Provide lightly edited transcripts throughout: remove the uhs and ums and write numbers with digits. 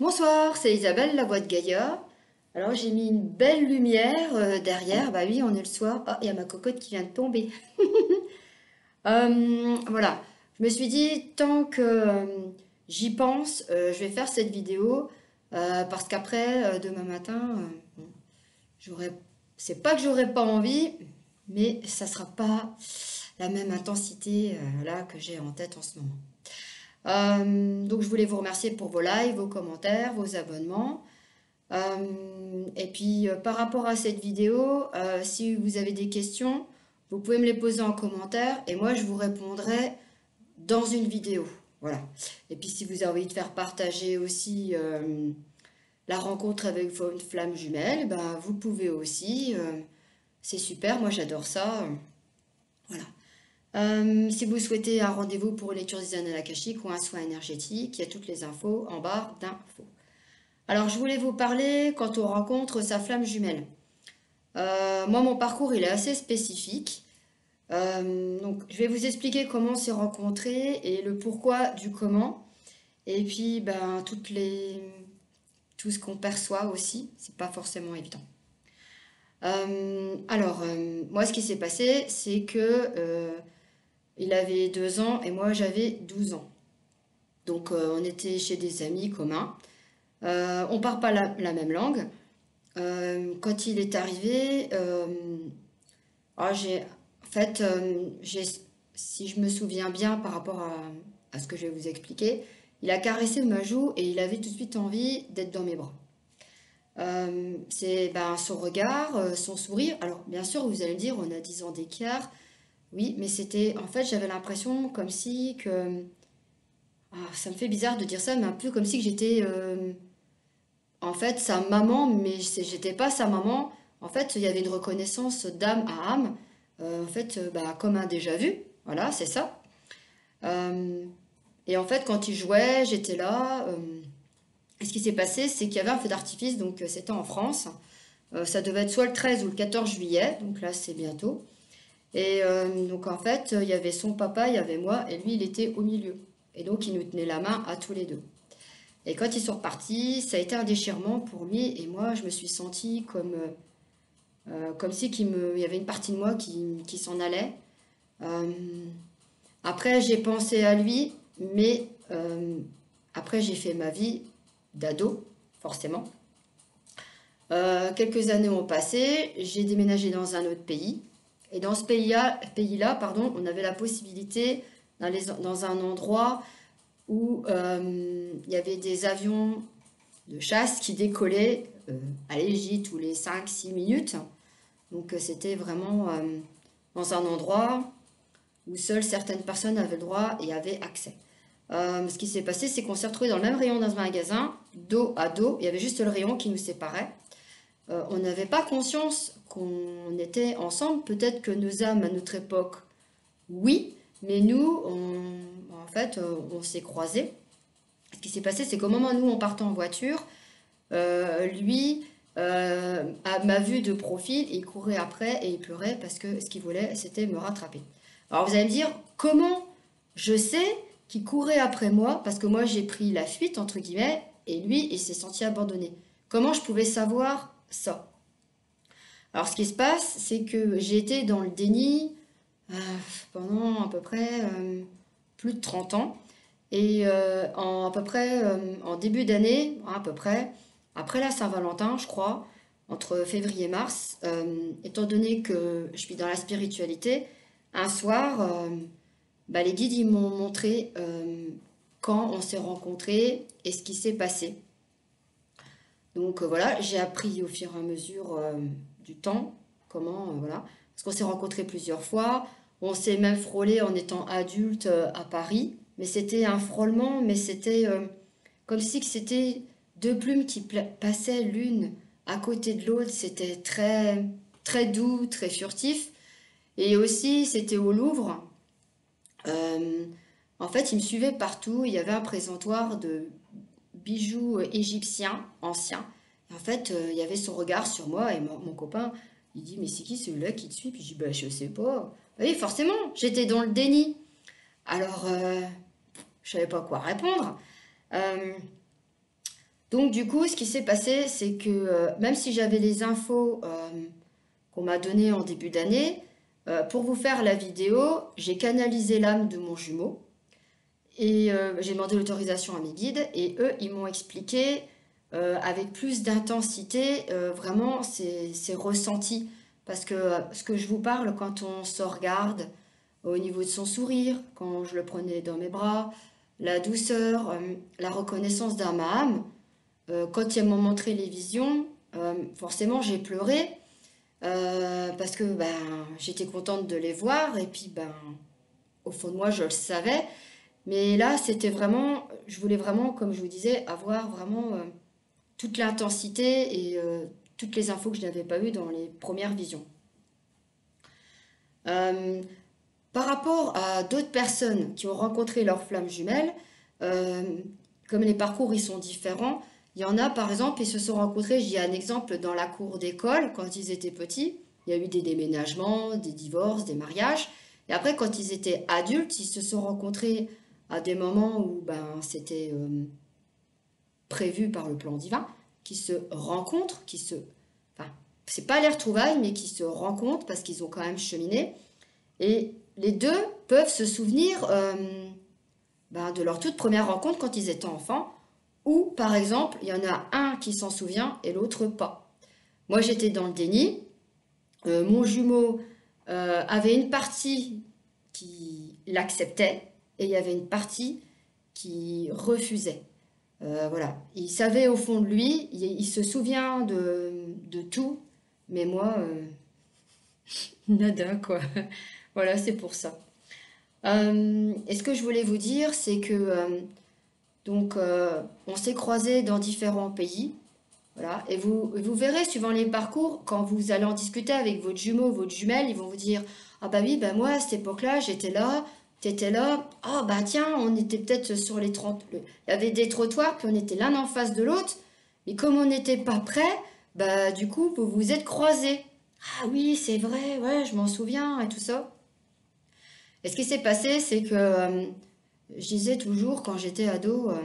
Bonsoir, c'est Isabelle, la voix de Gaïa. Alors j'ai mis une belle lumière derrière. Bah oui, on est le soir. Ah, il y a ma cocotte qui vient de tomber. Voilà, je me suis dit, tant que j'y pense, je vais faire cette vidéo parce qu'après, demain matin, bon, j'aurais... c'est pas que j'aurais pas envie, mais ça sera pas la même intensité là que j'ai en tête en ce moment. Donc je voulais vous remercier pour vos likes, vos commentaires, vos abonnements. Et puis par rapport à cette vidéo, si vous avez des questions, vous pouvez me les poser en commentaire et moi je vous répondrai dans une vidéo. Voilà. Et puis si vous avez envie de faire partager aussi la rencontre avec vos flammes jumelles, ben, vous pouvez aussi. C'est super, moi j'adore ça. Voilà. Si vous souhaitez un rendez-vous pour une lecture des annales akashiques ou un soin énergétique, il y a toutes les infos en barre d'infos. Alors, je voulais vous parler quand on rencontre sa flamme jumelle. Moi, mon parcours, il est assez spécifique. Donc, je vais vous expliquer comment on s'est rencontrés et le pourquoi du comment. Et puis, ben, tout ce qu'on perçoit aussi, c'est pas forcément évident. Moi, ce qui s'est passé, c'est que il avait 2 ans et moi, j'avais 12 ans. Donc, on était chez des amis communs. On parle pas la même langue. Quand il est arrivé, en fait, si je me souviens bien par rapport à ce que je vais vous expliquer, il a caressé ma joue et il avait tout de suite envie d'être dans mes bras. C'est ben, son regard, son sourire. Alors, bien sûr, vous allez me dire, on a 10 ans d'écart. Oui, mais c'était, en fait, j'avais l'impression comme si que, ça me fait bizarre de dire ça, mais un peu comme si que j'étais en fait, sa maman, mais j'étais pas sa maman. En fait, il y avait une reconnaissance d'âme à âme. En fait, bah, comme un déjà vu. Voilà, c'est ça. Euh, et en fait, quand il jouait, j'étais là. Et ce qui s'est passé, c'est qu'il y avait un feu d'artifice, donc c'était en France. Ça devait être soit le 13 ou le 14 juillet, donc là, c'est bientôt. Et donc, en fait, il y avait son papa, il y avait moi, et lui, il était au milieu. Et donc, il nous tenait la main à tous les deux. Et quand ils sont repartis, ça a été un déchirement pour lui. Et moi, je me suis sentie comme si il y avait une partie de moi qui s'en allait. Euh, Après, j'ai pensé à lui, mais après, j'ai fait ma vie d'ado, forcément. Quelques années ont passé, j'ai déménagé dans un autre pays. Et dans ce pays-là, pardon, on avait la possibilité d'aller dans un endroit où il y avait des avions de chasse qui décollaient à l'Égypte tous les 5-6 minutes. Donc c'était vraiment dans un endroit où seules certaines personnes avaient le droit et avaient accès. Ce qui s'est passé, c'est qu'on s'est retrouvés dans le même rayon dans un magasin, dos à dos. Il y avait juste le rayon qui nous séparait. On n'avait pas conscience qu'on était ensemble. Peut-être que nos âmes à notre époque, oui, mais nous, en fait, on s'est croisés. Ce qui s'est passé, c'est qu'au moment où nous, on partait en voiture, lui m'a vu de profil, et il courait après et il pleurait parce que ce qu'il voulait, c'était me rattraper. Alors vous allez me dire, comment je sais qu'il courait après moi? Parce que moi, j'ai pris la fuite, entre guillemets, et lui, il s'est senti abandonné. Comment je pouvais savoir ça? Alors ce qui se passe, c'est que j'ai été dans le déni euh, pendant à peu près plus de 30 ans. Et à peu près en début d'année, à peu près, après la Saint-Valentin, je crois, entre février et mars, étant donné que je suis dans la spiritualité, un soir, bah, les guides ils m'ont montré quand on s'est rencontrés et ce qui s'est passé. Donc voilà, j'ai appris au fur et à mesure du temps comment, voilà, parce qu'on s'est rencontrés plusieurs fois, on s'est même frôlé en étant adulte à Paris, mais c'était un frôlement, mais c'était comme si que c'était deux plumes qui passaient l'une à côté de l'autre, c'était très très doux, très furtif, et aussi c'était au Louvre. Euh, En fait, il me suivait partout, il y avait un présentoir de bijoux égyptiens anciens. Et en fait, il y avait son regard sur moi et mon copain, il dit, mais c'est qui celui-là qui te suit? Puis je dis, bah, je sais pas. Bah oui, forcément, j'étais dans le déni. Alors, je savais pas quoi répondre. Euh, Donc du coup, ce qui s'est passé, c'est que même si j'avais les infos qu'on m'a données en début d'année, pour vous faire la vidéo, j'ai canalisé l'âme de mon jumeau et j'ai demandé l'autorisation à mes guides et eux, ils m'ont expliqué avec plus d'intensité vraiment ces ressentis. Parce que ce que je vous parle, quand on se regarde au niveau de son sourire, quand je le prenais dans mes bras, la douceur, la reconnaissance d'un âme, quand ils m'ont montré les visions, forcément j'ai pleuré parce que ben, j'étais contente de les voir et puis ben, au fond de moi je le savais. Mais là c'était vraiment, je voulais vraiment, comme je vous disais, avoir vraiment toute l'intensité et toutes les infos que je n'avais pas eues dans les premières visions. Euh, Par rapport à d'autres personnes qui ont rencontré leur flamme jumelle, euh, comme les parcours ils sont différents, il y en a par exemple, ils se sont rencontrés, j'ai un exemple dans la cour d'école quand ils étaient petits, il y a eu des déménagements, des divorces, des mariages, et après quand ils étaient adultes, ils se sont rencontrés à des moments où ben, c'était prévu par le plan divin, qui se rencontrent, enfin, c'est pas les retrouvailles, mais qui se rencontrent parce qu'ils ont quand même cheminé. Et les deux peuvent se souvenir ben, de leur toute première rencontre quand ils étaient enfants, ou par exemple, il y en a un qui s'en souvient et l'autre pas. Moi, j'étais dans le déni. Mon jumeau avait une partie qui l'acceptait et il y avait une partie qui refusait. Voilà. Il savait au fond de lui, il se souvient de tout, mais moi, nada, quoi. Voilà, c'est pour ça. Et ce que je voulais vous dire, c'est que on s'est croisés dans différents pays, voilà, et vous verrez suivant les parcours, quand vous allez en discuter avec votre jumeau, votre jumelle, ils vont vous dire, ah bah oui, bah moi à cette époque-là, j'étais là, t'étais là, ah bah tiens, on était peut-être sur les 30, il y avait des trottoirs, puis on était l'un en face de l'autre, mais comme on n'était pas près, bah du coup, vous vous êtes croisés. Ah oui, c'est vrai, ouais, je m'en souviens, et tout ça. Et ce qui s'est passé, c'est que je disais toujours quand j'étais ado, en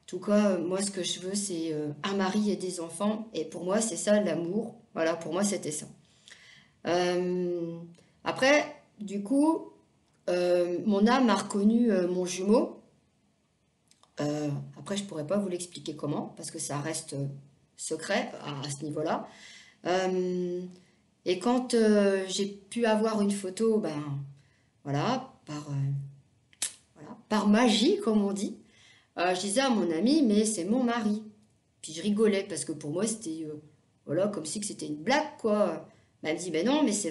tout cas, moi ce que je veux, c'est un mari et des enfants. Et pour moi, c'est ça l'amour. Voilà, pour moi, c'était ça. Euh, Après, du coup, mon âme a reconnu mon jumeau. Après, je pourrais pas vous l'expliquer comment, parce que ça reste secret à ce niveau-là. Euh, et quand j'ai pu avoir une photo, ben voilà, voilà, par magie, comme on dit. Je disais à mon ami, mais c'est mon mari. Puis je rigolais parce que pour moi, c'était voilà, comme si que c'était une blague, quoi. Mais elle me dit, ben non, mais c'est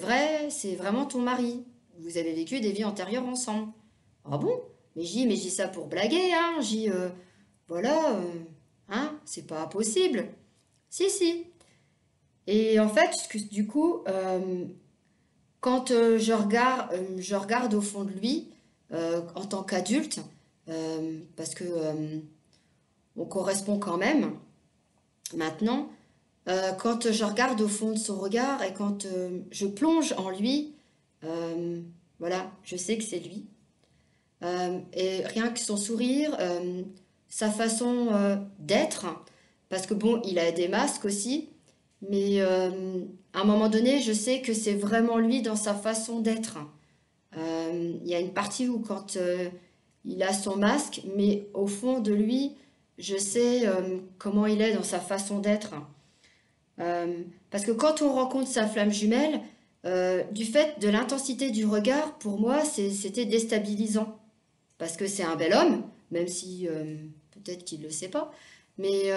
vraiment ton mari. Vous avez vécu des vies antérieures ensemble. Ah bon? Mais je dis ça pour blaguer, hein. Voilà, hein, c'est pas possible. Si, si. Et en fait, du coup, quand je regarde au fond de lui, en tant qu'adulte, parce que on correspond quand même maintenant, quand je regarde au fond de son regard et quand je plonge en lui, voilà, je sais que c'est lui. Et rien que son sourire, sa façon d'être, parce que bon, il a des masques aussi, mais à un moment donné, je sais que c'est vraiment lui dans sa façon d'être. Il y a une partie où quand il a son masque, mais au fond de lui, je sais comment il est dans sa façon d'être. Parce que quand on rencontre sa flamme jumelle, du fait de l'intensité du regard, pour moi, c'était déstabilisant. Parce que c'est un bel homme, même si peut-être qu'il ne le sait pas. Mais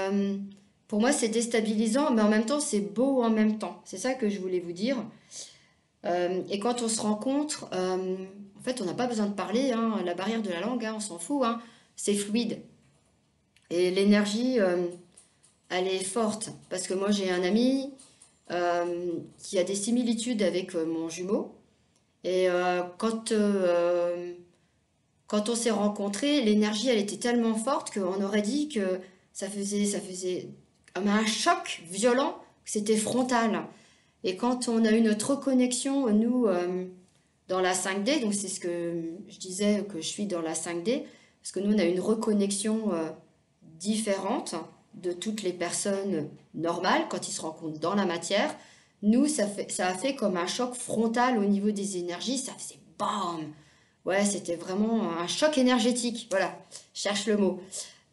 pour moi, c'est déstabilisant, mais en même temps, c'est beau en même temps. C'est ça que je voulais vous dire. Et quand on se rencontre, en fait, on n'a pas besoin de parler, hein, la barrière de la langue, hein, on s'en fout, hein, c'est fluide. Et l'énergie, elle est forte. Parce que moi, j'ai un ami qui a des similitudes avec mon jumeau. Et quand on s'est rencontrés, l'énergie, elle était tellement forte qu'on aurait dit que ça faisait comme un choc violent, que c'était frontal. Et quand on a eu notre reconnexion, nous, dans la 5D, donc c'est ce que je disais que je suis dans la 5D, parce que nous, on a une reconnexion différente. de toutes les personnes normales quand ils se rencontrent dans la matière. Nous, ça a fait comme un choc frontal au niveau des énergies, ça faisait BAM! Ouais, c'était vraiment un choc énergétique, voilà, je cherche le mot.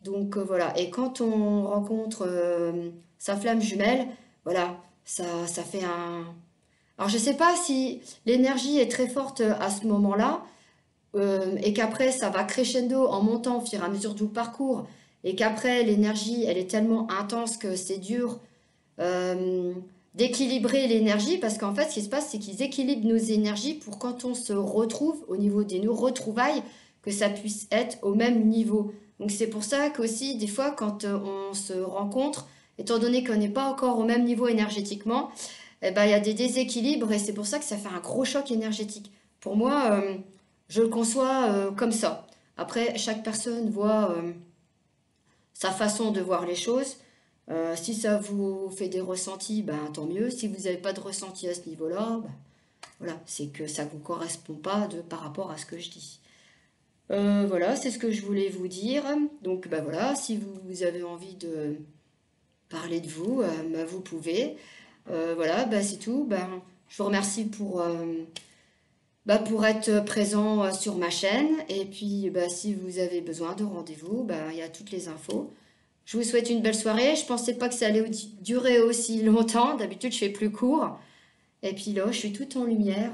Donc voilà, et quand on rencontre sa flamme jumelle, voilà, ça fait un... Alors je sais pas si l'énergie est très forte à ce moment-là, et qu'après ça va crescendo en montant au fur et à mesure du parcours, et qu'après l'énergie elle est tellement intense que c'est dur euh, d'équilibrer l'énergie, parce qu'en fait ce qui se passe c'est qu'ils équilibrent nos énergies pour quand on se retrouve au niveau des nos retrouvailles, que ça puisse être au même niveau. Donc c'est pour ça qu'aussi des fois quand on se rencontre, étant donné qu'on n'est pas encore au même niveau énergétiquement, eh ben, il y a des déséquilibres et c'est pour ça que ça fait un gros choc énergétique. Pour moi, je le conçois comme ça. Après, chaque personne voit sa façon de voir les choses. Si ça vous fait des ressentis, ben, tant mieux. Si vous n'avez pas de ressenti à ce niveau-là, ben, voilà, c'est que ça ne vous correspond pas par rapport à ce que je dis. Voilà, c'est ce que je voulais vous dire. Donc, ben voilà, si vous avez envie de parler de vous, ben, vous pouvez. Voilà, bah, c'est tout. Ben, je vous remercie pour être présent sur ma chaîne. Et puis, bah, si vous avez besoin de rendez-vous, bah, il y a toutes les infos. Je vous souhaite une belle soirée. Je pensais pas que ça allait durer aussi longtemps. D'habitude, je fais plus court. Et puis là, je suis toute en lumière.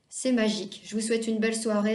C'est magique. Je vous souhaite une belle soirée.